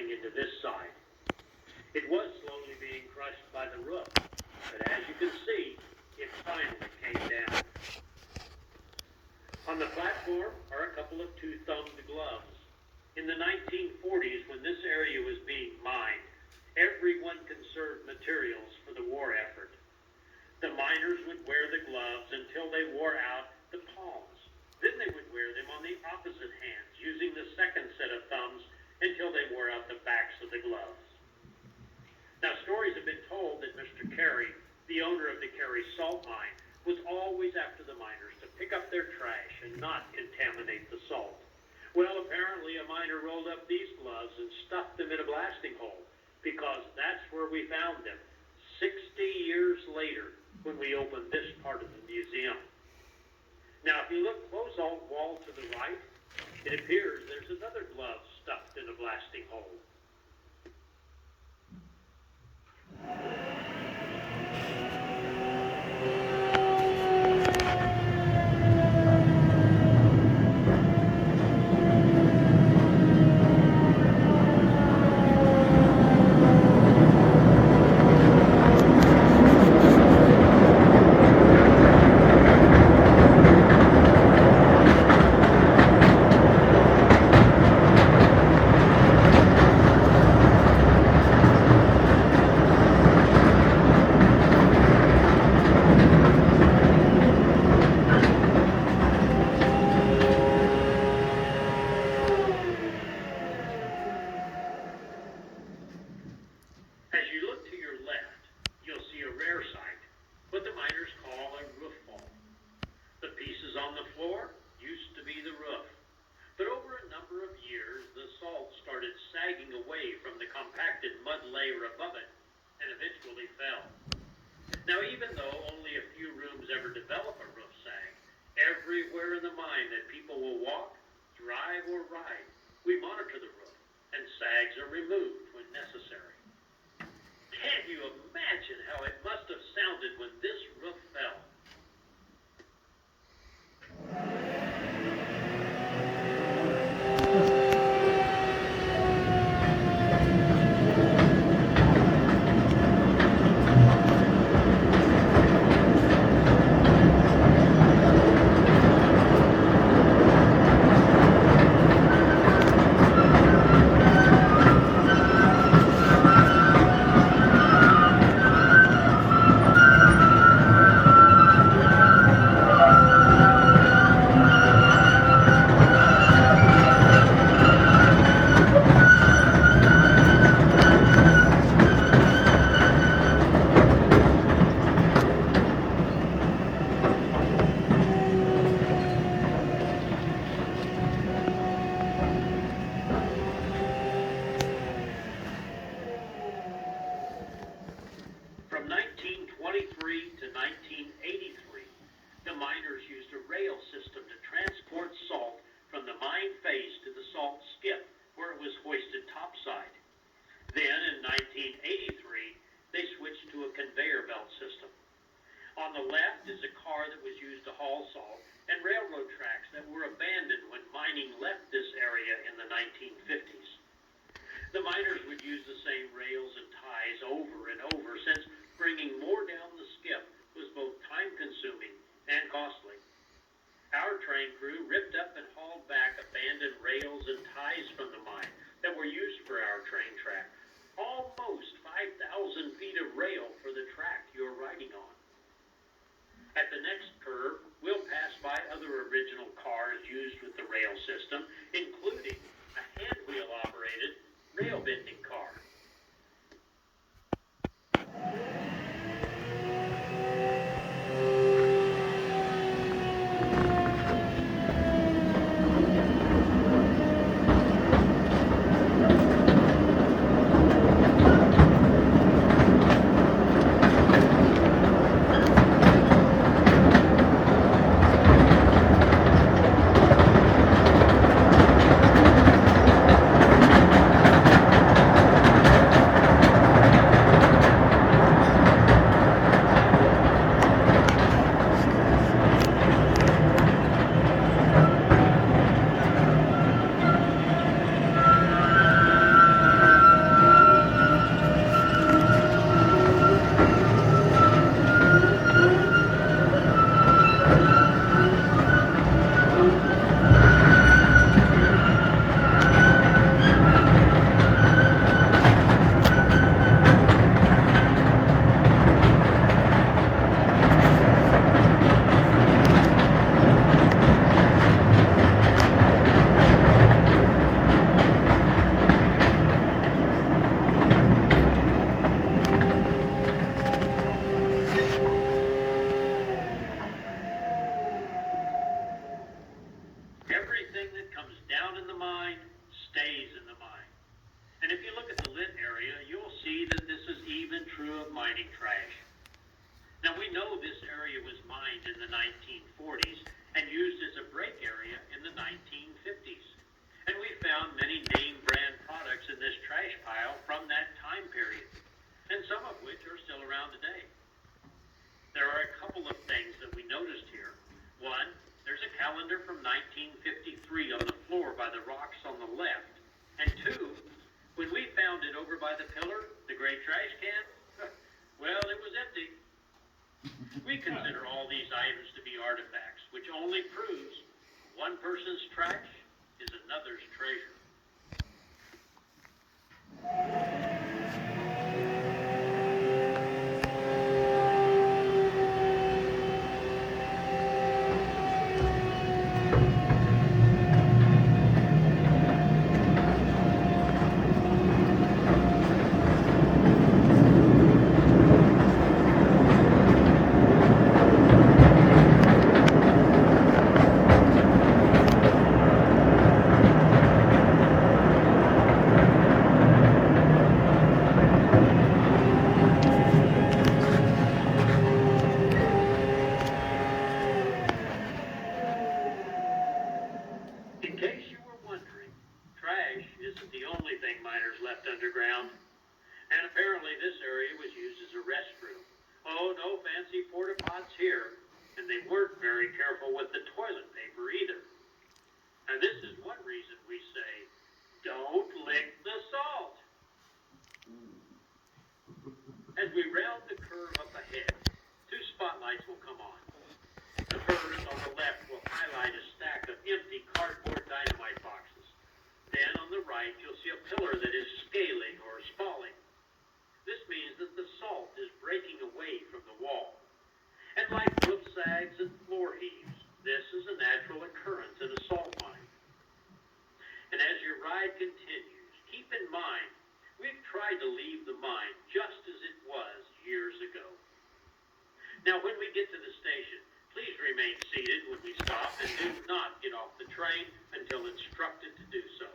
coming into this side. It was slowly being crushed by the roof, but as you can see, it finally came down. On the platform are a couple of two-thumbed gloves. In the 1940s, when this area was being mined, everyone conserved materials for the war effort. The miners would wear the gloves until they wore out the palms. Then they would wear them on the opposite hands, using the second set of thumbs until they wore out the backs of the gloves. Now, stories have been told that Mr. Carey, the owner of the Carey salt mine, was always after the miners to pick up their trash and not contaminate the salt. Well, apparently a miner rolled up these gloves and stuffed them in a blasting hole, because that's where we found them 60 years later when we opened this part of the museum. Now, if you look close on the wall to the right, it appears there's another glove stuffed in a blasting hole. the mine. And if you look at the lit area, you'll see that this is even true of mining trash. Now we know this area was mined in the 1940s and used as a break area in the 1950s. And we found many name brand products in this trash pile from that time period, and some of which are still around today. There are a couple of things that we noticed here. One, there's a calendar from 1953 on the floor by the rocks on the left. And two, when we found it over by the pillar, the gray trash can, well, it was empty. We consider all these items to be artifacts, which only proves one person's trash is another's treasure. In case you were wondering, trash isn't the only thing miners left underground. And apparently this area was used as a restroom. Oh, no fancy porta pots here. And they weren't very careful with the toilet paper either. And this is one reason we say, don't lick the salt. As we round the curve up ahead, two spotlights will come on. The first on the left will highlight a stack of empty cardboard dynamite boxes. Then on the right, you'll see a pillar that is scaling or spalling. This means that the salt is breaking away from the wall. And like roof sags and floor heaves, this is a natural occurrence in a salt mine. And as your ride continues, keep in mind, we've tried to leave the mine just as it was years ago. Now, when we get to the station, please remain seated when we stop and do not get off the train until instructed to do so.